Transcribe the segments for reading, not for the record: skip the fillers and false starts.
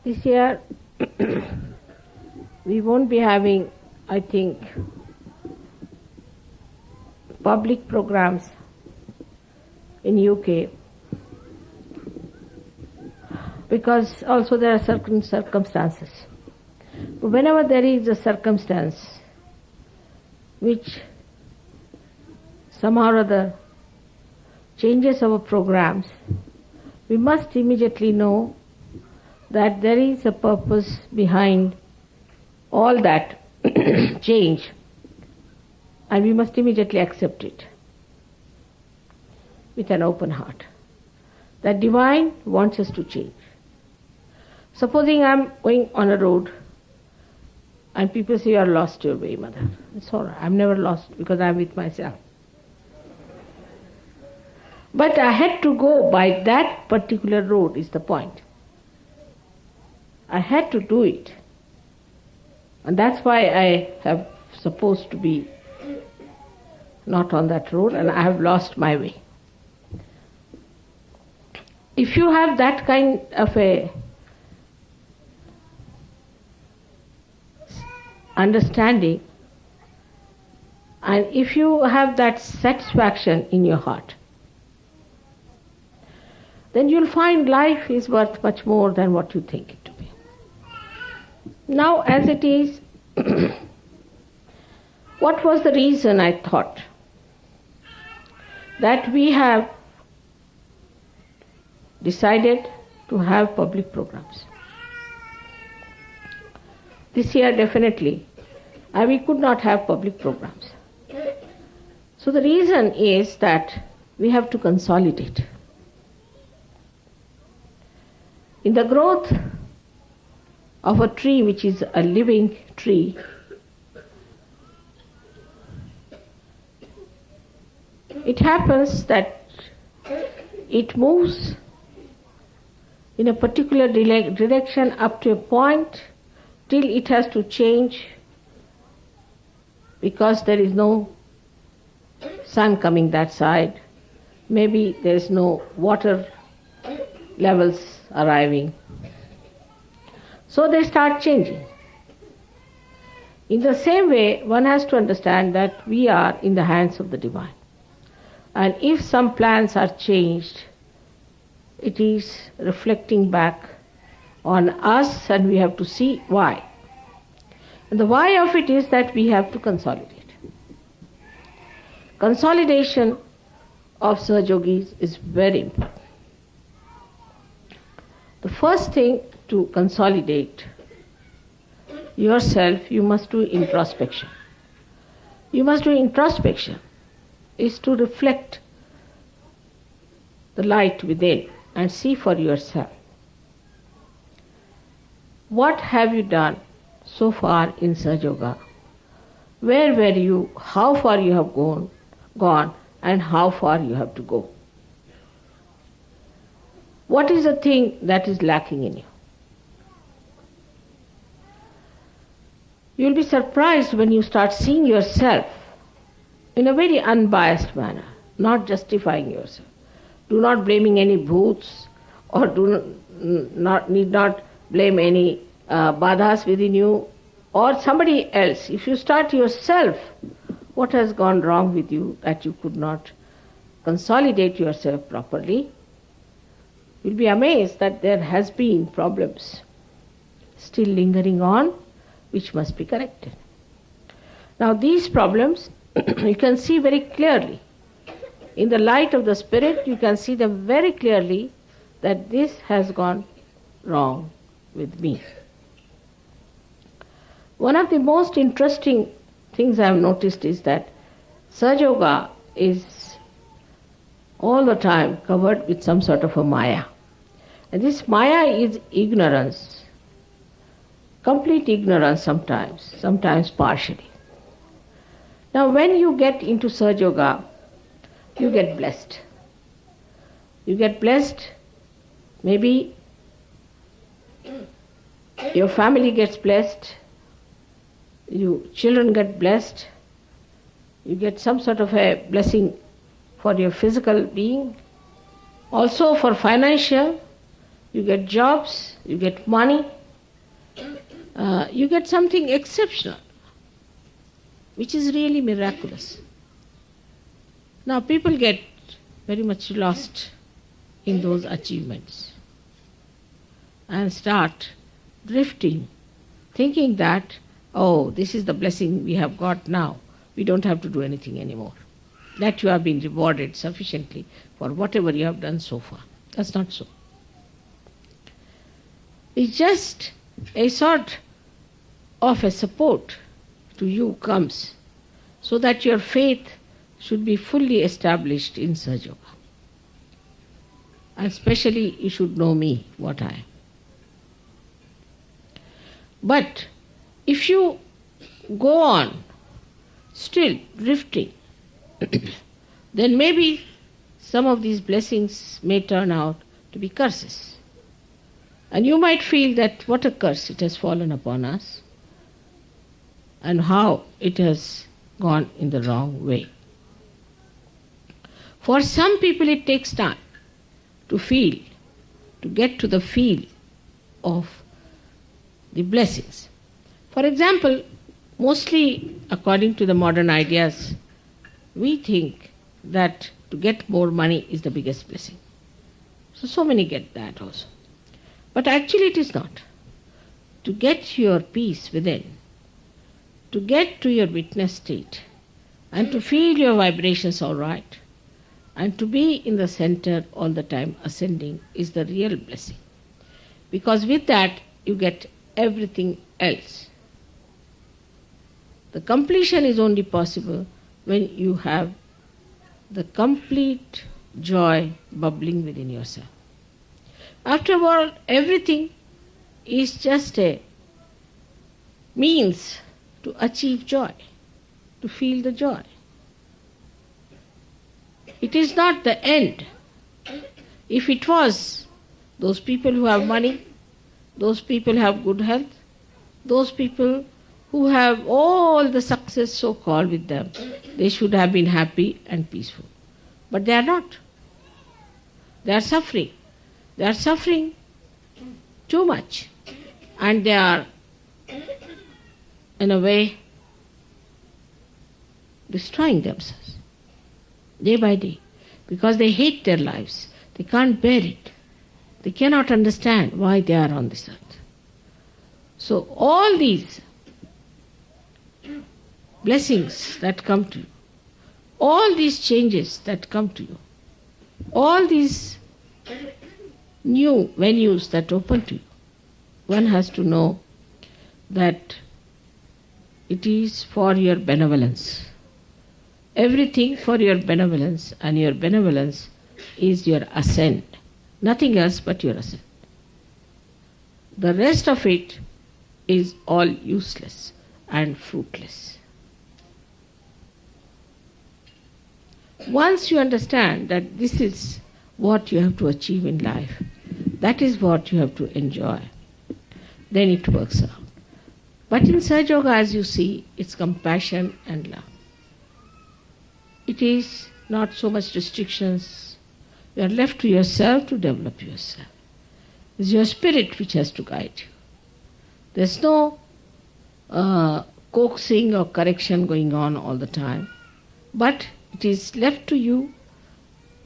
This year we won't be having, I think, public programs in UK, because also there are certain circumstances. But whenever there is a circumstance which somehow or other changes our programs, we must immediately know that there is a purpose behind all that change, and we must immediately accept it with an open heart. That divine wants us to change. Supposing I am going on a road and people say, "You are lost your way, mother." It's all right. I'm never lost because I'm with myself. But I had to go by that particular road is the point. I had to do it. And that's why I have supposed to be not on that road, and I have lost my way. If you have that kind of a understanding, and if you have that satisfaction in your heart, then you'll find life is worth much more than what you think it to be. Now, as it is, what was the reason I thought that we have decided to have public programs? This year definitely we could not have public programs. So the reason is that we have to consolidate. In the growth of a tree which is a living tree, it happens that it moves in a particular direction up to a point till it has to change because there is no sun coming that side. Maybe there is no water levels arriving. So they start changing. In the same way, one has to understand that we are in the hands of the divine. And if some plans are changed, it is reflecting back on us, and we have to see why. And the why of it is that we have to consolidate. Consolidation of Sahajogis is very important. The first thing to consolidate yourself, you must do introspection. You must do introspection, is to reflect the light within and see for yourself. What have you done so far in Sahaja Yoga? Where were you? How far you have gone, and how far you have to go? What is the thing that is lacking in you? You'll be surprised when you start seeing yourself in a very unbiased manner, not justifying yourself. Do not blaming any bhoots, or need not blame any badhas within you or somebody else. If you start yourself, what has gone wrong with you that you could not consolidate yourself properly, you'll be amazed that there has been problems still lingering on, which must be corrected. Now these problems you can see very clearly. In the light of the Spirit, you can see them very clearly that this has gone wrong with me. One of the most interesting things I have noticed is that Sahaja Yoga is all the time covered with some sort of a maya. And this maya is ignorance, complete ignorance sometimes partially. Now when you get into Sahaja Yoga, you get blessed. You get blessed, maybe your family gets blessed, you children get blessed, you get some sort of a blessing for your physical being, also for financial, you get jobs, you get money, you get something exceptional, which is really miraculous. Now people get very much lost in those achievements and start drifting, thinking that, oh, this is the blessing we have got now. We don't have to do anything anymore. That you have been rewarded sufficiently for whatever you have done so far. That's not so. It's just a sort of a support to you comes so that your faith should be fully established in Sahaja Yoga. And especially you should know me, what I am. But if you go on still drifting, then maybe some of these blessings may turn out to be curses. And you might feel that what a curse it has fallen upon us and how it has gone in the wrong way. For some people it takes time to feel, to get to the feel of the blessings. For example, mostly according to the modern ideas, we think that to get more money is the biggest blessing. So many get that also. But actually it is not. To get your peace within, to get to your witness state, and to feel your vibrations all right, and to be in the center all the time ascending is the real blessing. Because with that you get everything else. The completion is only possible when you have the complete joy bubbling within yourself. After all, everything is just a means to achieve joy, to feel the joy. It is not the end. If it was, those people who have money, those people who have good health, those people who have all the success so-called with them, they should have been happy and peaceful. But they are not. They are suffering. They are suffering too much. And they are, in a way, destroying themselves day by day because they hate their lives. They can't bear it. They cannot understand why they are on this earth. So all these blessings that come to you, all these changes that come to you, all these new venues that open to you, one has to know that it is for your benevolence. Everything for your benevolence, and your benevolence is your ascent. Nothing else but your ascent. The rest of it is all useless and fruitless. Once you understand that this is what you have to achieve in life, that is what you have to enjoy, then it works out. But in Sahaja Yoga, as you see, it's compassion and love. It is not so much restrictions. You are left to yourself to develop yourself. It's your spirit which has to guide you. There's no coaxing or correction going on all the time. But it is left to you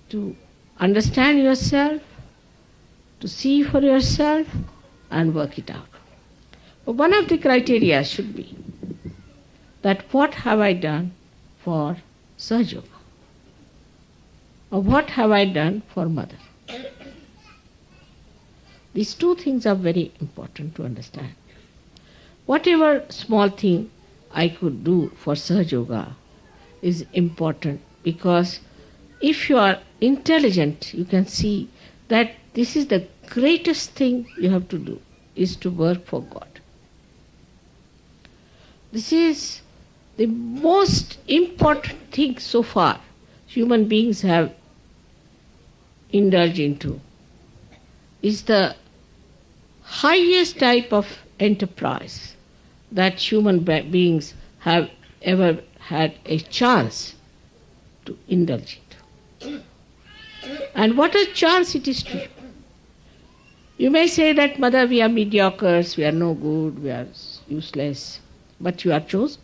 to understand yourself, to see for yourself and work it out. But one of the criteria should be that what have I done for Sahaja Yoga? Or what have I done for Mother? These two things are very important to understand. Whatever small thing I could do for Sahaja Yoga is important, because if you are intelligent, you can see that this is the greatest thing you have to do, is to work for God. This is the most important thing so far human beings have indulged into. Is the highest type of enterprise that human beings have ever had a chance to indulge into. And what a chance it is to you. You may say that, Mother, we are mediocres, we are no good, we are useless, but you are chosen.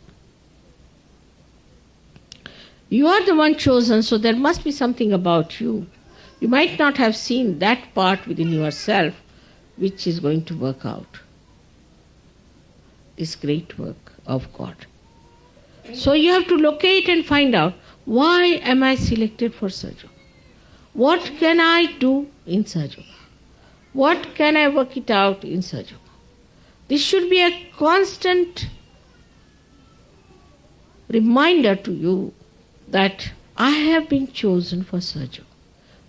You are the one chosen, so there must be something about you. You might not have seen that part within yourself which is going to work out this great work of God. So you have to locate and find out, why am I selected for Sahaja Yoga? What can I do in Sahaja Yoga? What can I work it out in Sahaja Yoga? This should be a constant reminder to you that I have been chosen for Sahaja Yoga.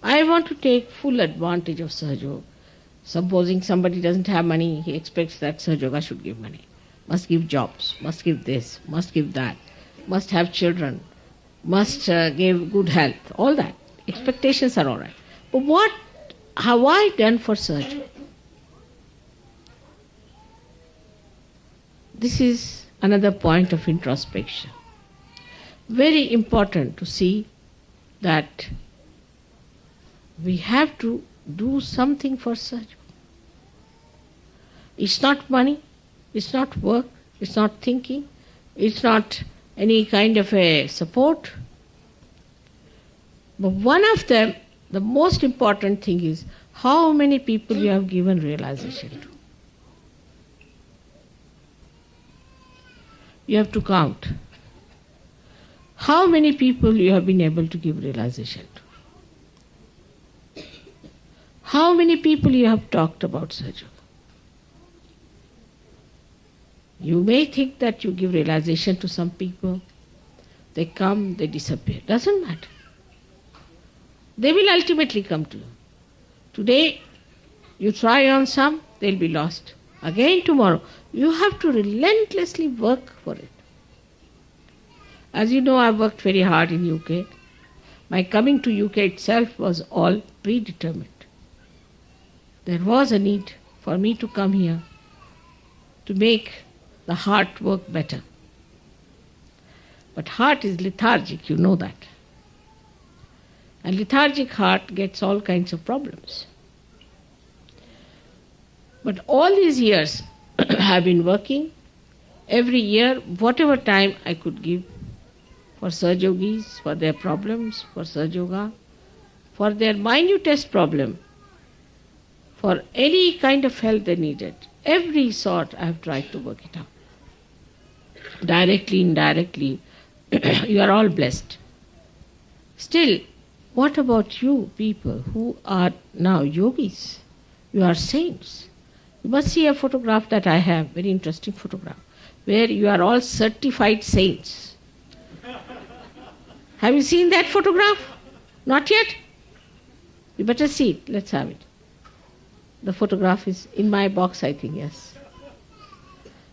I want to take full advantage of Sahaja Yoga. Supposing somebody doesn't have money, he expects that Sahaja Yoga should give money. Must give jobs, must give this, must give that, must have children, must give good health, all that. Expectations are all right. But what have I done for Sahaja Yoga? This is another point of introspection. Very important to see that we have to do something for Sahaja Yoga. It's not money, it's not work, it's not thinking, it's not any kind of a support. But one of them, the most important thing is how many people you have given realization to. You have to count how many people you have been able to give realization to. How many people you have talked about Sahaja Yoga. You may think that you give realization to some people, they come, they disappear. Doesn't matter. They will ultimately come to you. Today, you try on some, they'll be lost. Again tomorrow. You have to relentlessly work for it. As you know, I've worked very hard in UK. My coming to UK itself was all predetermined. There was a need for me to come here to make the heart work better. But heart is lethargic, you know that. And lethargic heart gets all kinds of problems. But all these years I've been working. Every year, whatever time I could give for Sahaja Yogis, for their problems, for Sahaja Yoga, for their minutest problem, for any kind of help they needed. Every sort I have tried to work it out. Directly, indirectly, you are all blessed. Still, what about you people who are now yogis? You are saints. You must see a photograph that I have, very interesting photograph, where you are all certified saints. Have you seen that photograph? Not yet? You better see it. Let's have it. The photograph is in my box, I think, yes.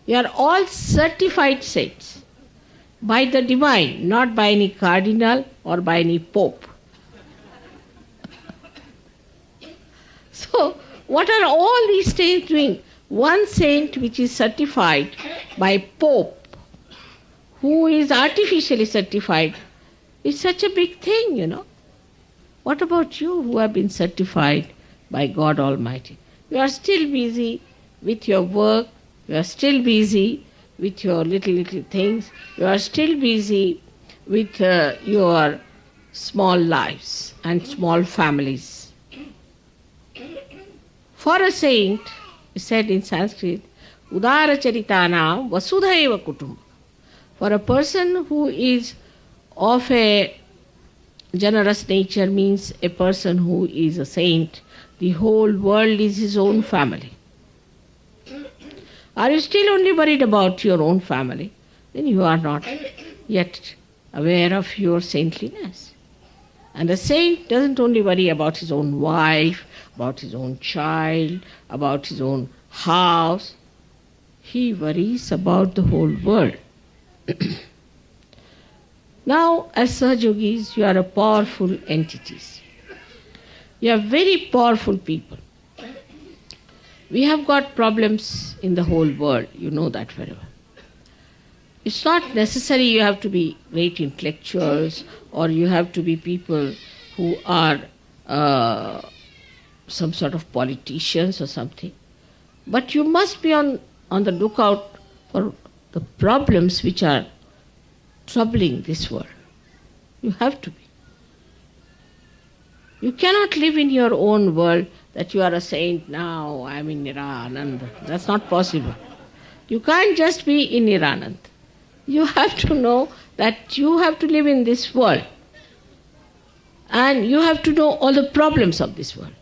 You are all certified saints by the divine, not by any cardinal or by any pope. So, what are all these saints doing? One saint which is certified by pope, who is artificially certified, is such a big thing, you know. What about you who have been certified by God Almighty? You are still busy with your work, you are still busy with your little things, you are still busy with your small lives and small families. For a saint, it said in Sanskrit, Udara Charitanam Vasudhaiva Kutumbakam. For a person who is of a generous nature, means a person who is a saint, the whole world is his own family. Are you still only worried about your own family? Then you are not yet aware of your saintliness. And a saint doesn't only worry about his own wife, about his own child, about his own house. He worries about the whole world. Now, as Sahaja Yogis, you are a powerful entities. You are very powerful people. We have got problems in the whole world, you know that very well. It's not necessary you have to be great intellectuals or you have to be people who are some sort of politicians or something. But you must be on the lookout for the problems which are troubling this world. You have to be. You cannot live in your own world that you are a saint now, I am in Niranand. That's not possible. You can't just be in Niranand. You have to know that you have to live in this world. And you have to know all the problems of this world.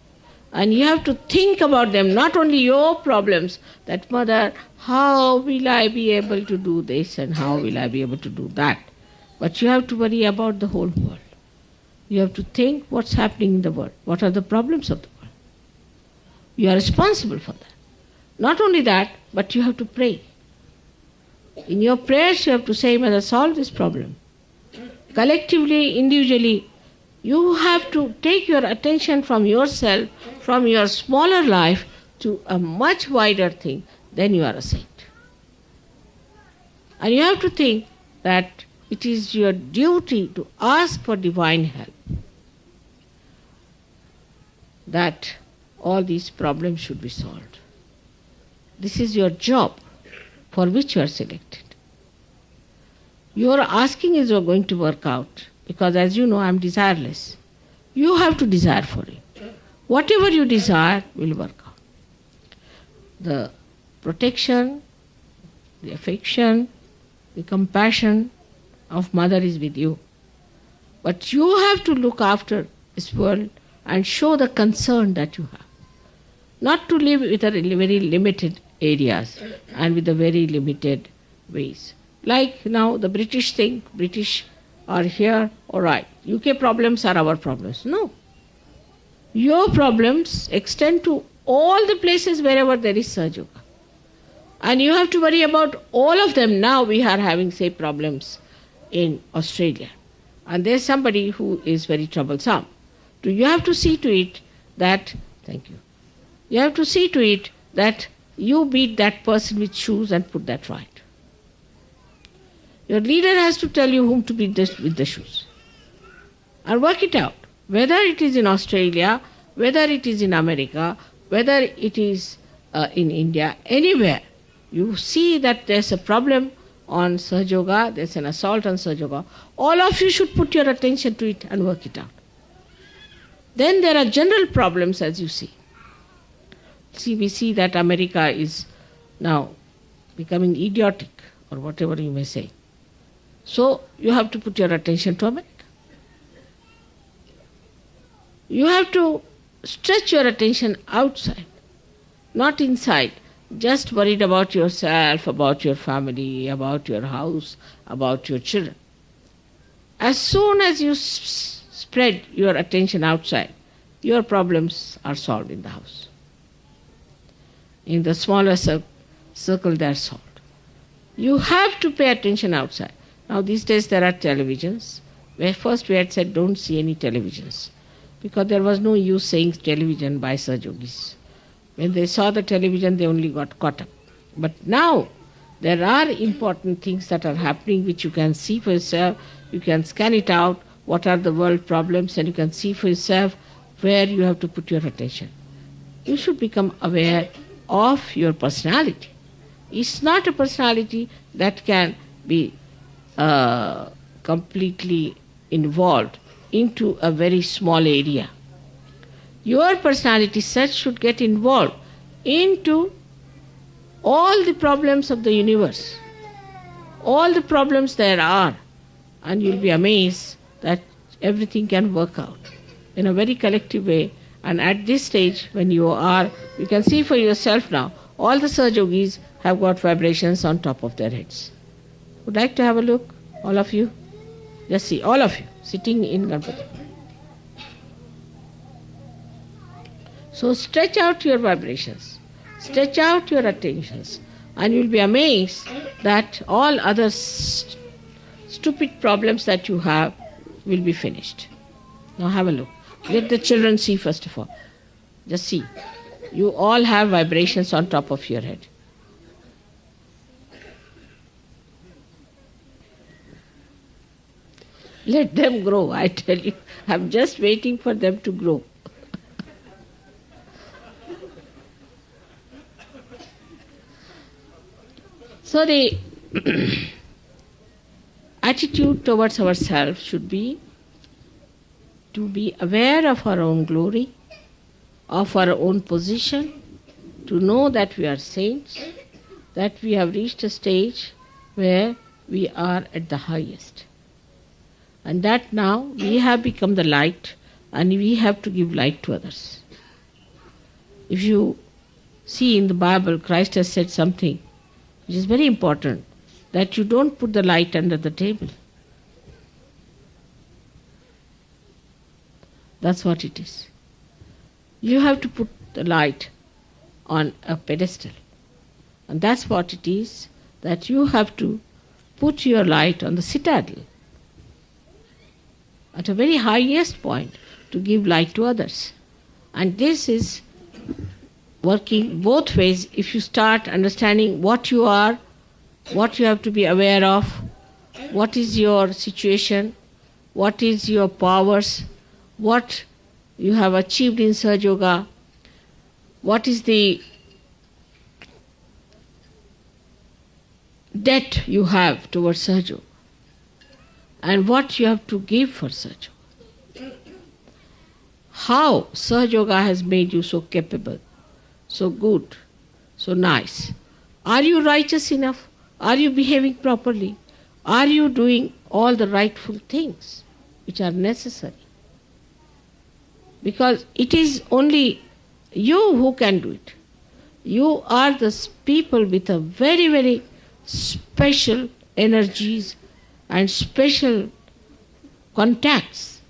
And you have to think about them, not only your problems, that mother, how will I be able to do this and how will I be able to do that? But you have to worry about the whole world. You have to think what's happening in the world. What are the problems of the world? You are responsible for that. Not only that, but you have to pray. In your prayers you have to say, Mother, solve this problem. Collectively, individually, you have to take your attention from yourself, from your smaller life, to a much wider thing. Then you are a saint. And you have to think that it is your duty to ask for divine help, that all these problems should be solved. This is your job for which you are selected. Your asking is going to work out, because as you know, I am desireless. You have to desire for it. Whatever you desire will work out. The protection, the affection, the compassion of mother is with you. But you have to look after this world and show the concern that you have. Not to live with a very limited areas and with the very limited ways. Like now the British think, British are here, alright, UK problems are our problems. No. Your problems extend to all the places wherever there is Sahaja Yoga. And you have to worry about all of them. Now we are having, say, problems in Australia. And there's somebody who is very troublesome. So you have to see to it that, thank you, you have to see to it that you beat that person with shoes and put that right. Your leader has to tell you whom to beat with the shoes. And work it out. Whether it is in Australia, whether it is in America, whether it is in India, anywhere, you see that there's a problem on Sahaja Yoga, there's an assault on Sahaja Yoga, all of you should put your attention to it and work it out. Then there are general problems, as you see. See, we see that America is now becoming idiotic, or whatever you may say. So you have to put your attention to America. You have to stretch your attention outside, not inside. Just worried about yourself, about your family, about your house, about your children. As soon as you spread your attention outside, your problems are solved in the house. In the smaller circle, they are solved. You have to pay attention outside. Now these days there are televisions, where first we had said don't see any televisions, because there was no use saying television by Sahaja Yogis. When they saw the television, they only got caught up. But now there are important things that are happening which you can see for yourself. You can scan it out, what are the world problems, and you can see for yourself where you have to put your attention. You should become aware of your personality. It's not a personality that can be completely involved into a very small area. Your personality such should get involved into all the problems of the universe, all the problems there are, and you'll be amazed that everything can work out in a very collective way. And at this stage, when you can see for yourself now, all the Sahaja Yogis have got vibrations on top of their heads. Would like to have a look, all of you? Just see, all of you, sitting in Ganpati. So stretch out your vibrations, stretch out your attentions, and you'll be amazed that all other stupid problems that you have will be finished. Now have a look. Let the children see first of all. Just see. You all have vibrations on top of your head. Let them grow, I tell you. I'm just waiting for them to grow. So the attitude towards ourselves should be to be aware of our own glory, of our own position, to know that we are saints, that we have reached a stage where we are at the highest. And that now we have become the light and we have to give light to others. If you see in the Bible, Christ has said something which is very important, that you don't put the light under the table. That's what it is. You have to put the light on a pedestal. And that's what it is, that you have to put your light on the citadel at a very highest point to give light to others. And this is working both ways. If you start understanding what you are, what you have to be aware of, what is your situation, what is your powers, what you have achieved in Sahaja Yoga, what is the debt you have towards Sahaja Yoga, and what you have to give for Sahaja Yoga. How Sahaja Yoga has made you so capable, so good, so nice. Are you righteous enough? Are you behaving properly? Are you doing all the rightful things which are necessary? Because it is only you who can do it. You are the people with a very, very special energies and special contacts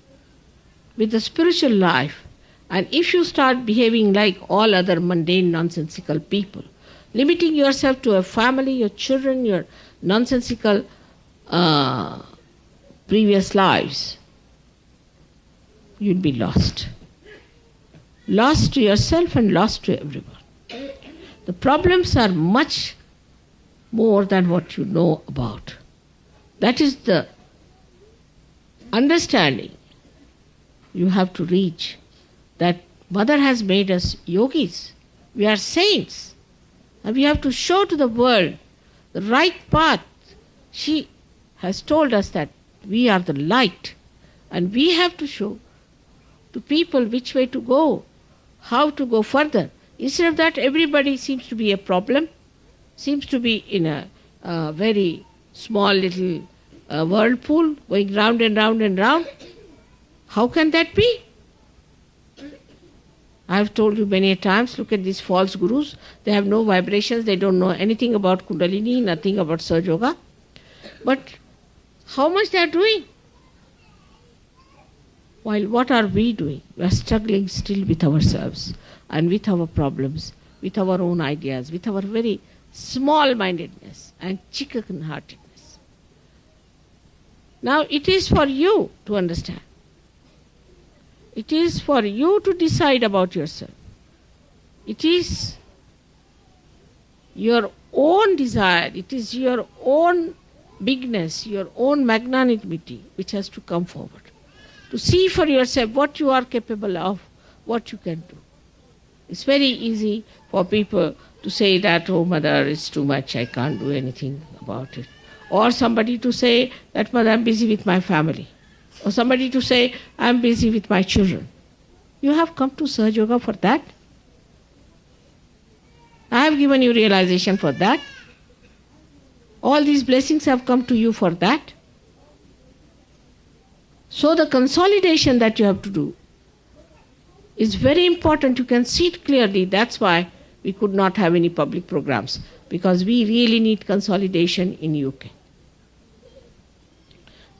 with the spiritual life. And if you start behaving like all other mundane, nonsensical people, limiting yourself to a family, your children, your nonsensical previous lives, you'll be lost. Lost to yourself and lost to everyone. The problems are much more than what you know about. That is the understanding you have to reach, that Mother has made us yogis. We are saints. And we have to show to the world the right path. She has told us that we are the light. And we have to show to people which way to go, how to go further. Instead of that, everybody seems to be a problem, seems to be in a very small little whirlpool going round and round and round. How can that be? I have told you many times, look at these false gurus. They have no vibrations, they don't know anything about Kundalini, nothing about Sahaja Yoga. But how much they are doing? While what are we doing? We are struggling still with ourselves and with our problems, with our own ideas, with our very small-mindedness and chicken-heartedness. Now it is for you to understand. It is for you to decide about yourself. It is your own desire, it is your own bigness, your own magnanimity which has to come forward. To see for yourself what you are capable of, what you can do. It's very easy for people to say that, oh Mother, it's too much, I can't do anything about it. Or somebody to say that, Mother, I'm busy with my family. Or somebody to say, I'm busy with my children. You have come to Sahaja Yoga for that. I have given you realization for that. All these blessings have come to you for that. So the consolidation that you have to do is very important. You can see it clearly. That's why we could not have any public programs, because we really need consolidation in UK.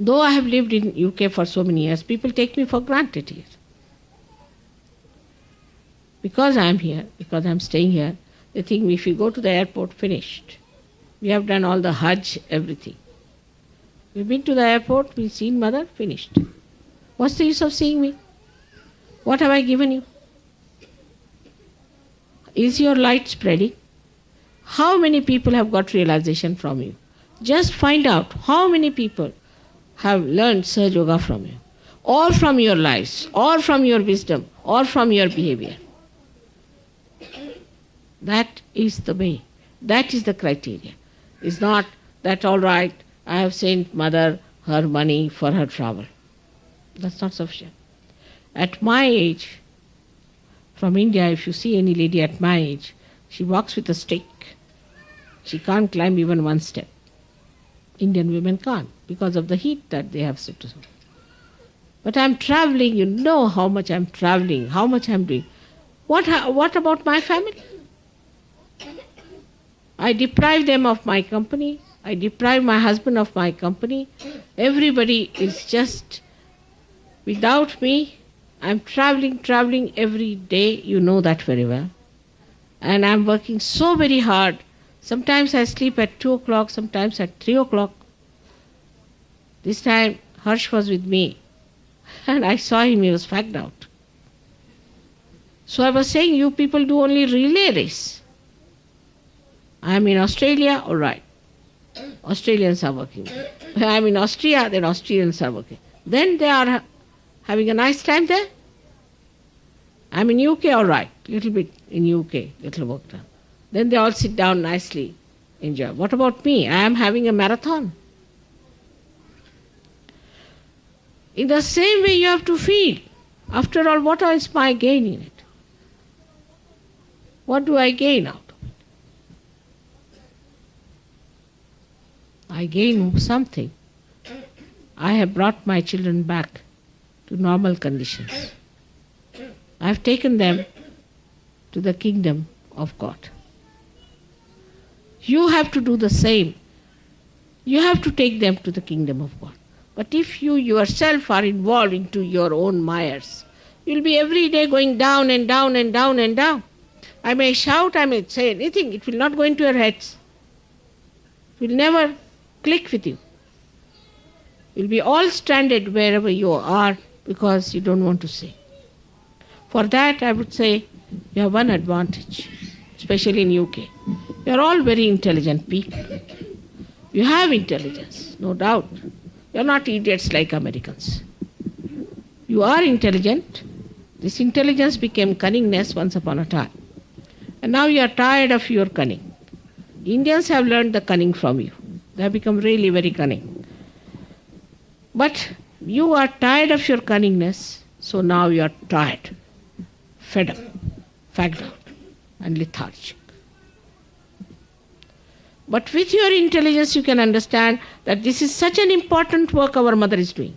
Though I have lived in UK for so many years, people take me for granted here. Because I am here, because I am staying here, they think if you go to the airport, finished. We have done all the Hajj, everything. We've been to the airport, we've seen Mother, finished. What's the use of seeing me? What have I given you? Is your light spreading? How many people have got realization from you? Just find out how many people have learned Sahaja Yoga from you, or from your lives, or from your wisdom, or from your behavior. That is the way. That is the criteria. Is not that all right, I have sent mother her money for her travel. That's not sufficient. At my age, from India, if you see any lady at my age, she walks with a stick. She can't climb even one step. Indian women can't because of the heat that they have to. But I'm traveling, you know how much I'm traveling, how much I'm doing. What about my family? I deprive them of my company. I deprive my husband of my company. Everybody is just without me. I'm traveling every day. You know that very well. And I'm working so very hard. Sometimes I sleep at 2 o'clock, sometimes at 3 o'clock. This time Harsh was with me. And I saw him, he was fagged out. So I was saying, you people do only relay race. I am in Australia, all right. Australians are working. I am in Austria, then Austrians are working. Then they are having a nice time there. I am in UK, all right. Little bit in UK, little work done. Then they all sit down nicely, enjoy. What about me? I am having a marathon. In the same way you have to feel. After all, what is my gain in it? What do I gain out of it? I gain something. I have brought my children back to normal conditions. I have taken them to the kingdom of God. You have to do the same. You have to take them to the kingdom of God. But if you yourself are involved into your own mires, you'll be every day going down and down and down and down. I may shout, I may say anything, it will not go into your heads. It will never click with you. You'll be all stranded wherever you are because you don't want to say. For that, I would say, you have one advantage, especially in UK. You are all very intelligent people. You have intelligence, no doubt. You are not idiots like Americans. You are intelligent. This intelligence became cunningness once upon a time. And now you are tired of your cunning. Indians have learned the cunning from you. They have become really very cunning. But you are tired of your cunningness, so now you are tired, fed up, fagged out, and lethargic. But with your intelligence you can understand that this is such an important work our mother is doing.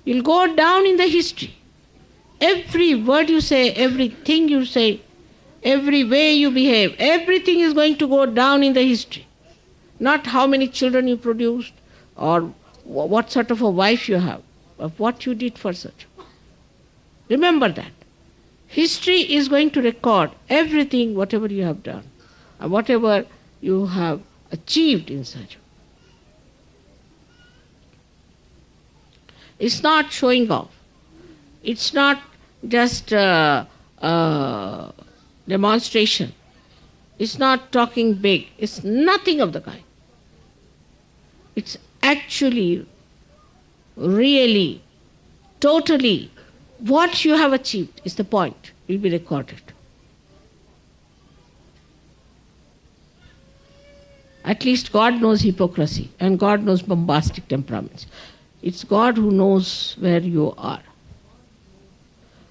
You'll go down in the history. Every word you say, everything you say, every way you behave, everything is going to go down in the history. Not how many children you produced or what sort of a wife you have, but what you did for such. Remember that. History is going to record everything, whatever you have done, and whatever you have achieved in such. It's not showing off. It's not just demonstration. It's not talking big. It's nothing of the kind. It's actually, really, totally, what you have achieved is the point. Will be recorded. At least God knows hypocrisy and God knows bombastic temperaments. It's God who knows where you are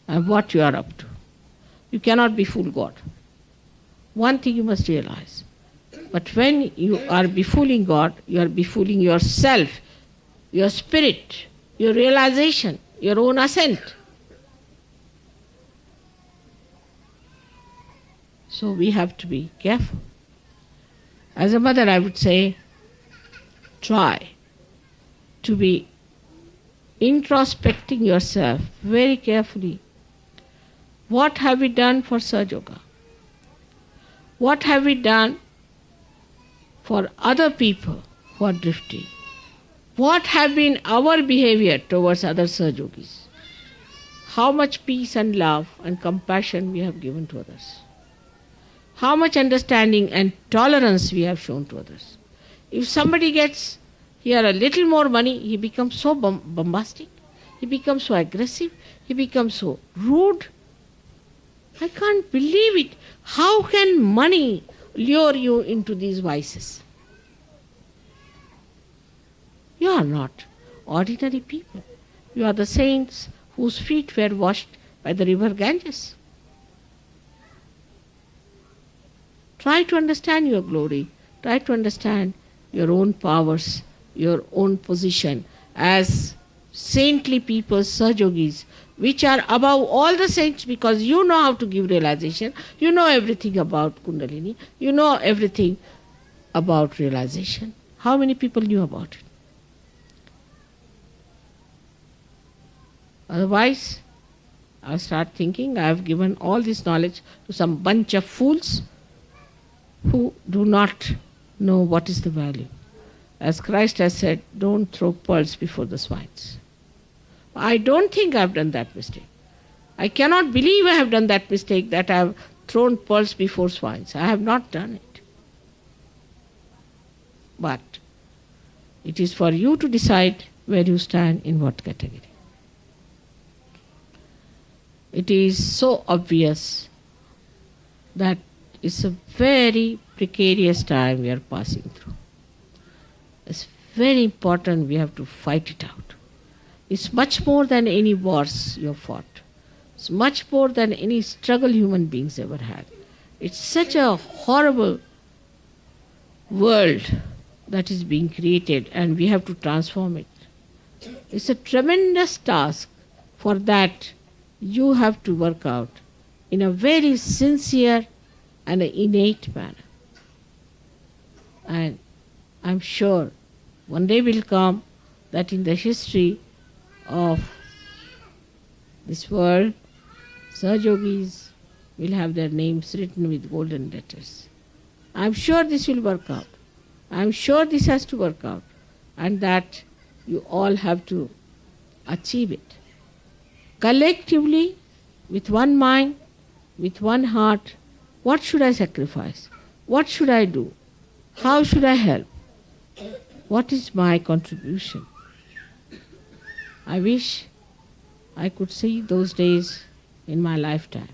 and what you are up to. You cannot befool God. One thing you must realize. But when you are befooling God, you are befooling yourself, your spirit, your realization, your own ascent. So we have to be careful. As a mother, I would say, try to be introspecting yourself very carefully. What have we done for Sahaja Yoga? What have we done for other people who are drifting? What have been our behavior towards other Sahaja Yogis? How much peace and love and compassion we have given to others? How much understanding and tolerance we have shown to others? If somebody gets here a little more money, he becomes so bombastic, he becomes so aggressive, he becomes so rude. I can't believe it. How can money lure you into these vices? are not ordinary people. You are the saints whose feet were washed by the river Ganges. Try to understand your glory. Try to understand your own powers, your own position as saintly people, Sahajogis, which are above all the saints, because you know how to give realization. You know everything about Kundalini. You know everything about realization. How many people knew about it? Otherwise, I start thinking I have given all this knowledge to some bunch of fools who do not know what is the value. As Christ has said, don't throw pearls before the swines. I don't think I have done that mistake. I cannot believe I have done that mistake, that I have thrown pearls before swines. I have not done it. But it is for you to decide where you stand in what category. It is so obvious that it's a very precarious time we are passing through. It's very important we have to fight it out. It's much more than any wars you have fought. It's much more than any struggle human beings ever had. It's such a horrible world that is being created, and we have to transform it. It's a tremendous task. For that, you have to work out in a very sincere and an innate manner. And I'm sure one day will come that in the history of this world, Sahajogis will have their names written with golden letters. I'm sure this will work out. I'm sure this has to work out, and that you all have to achieve it. Collectively, with one mind, with one heart, what should I sacrifice? What should I do? How should I help? What is my contribution? I wish I could see those days in my lifetime.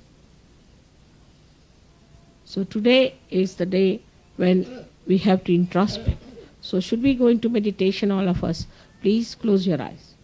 So today is the day when we have to introspect. So should we go into meditation, all of us? Please close your eyes.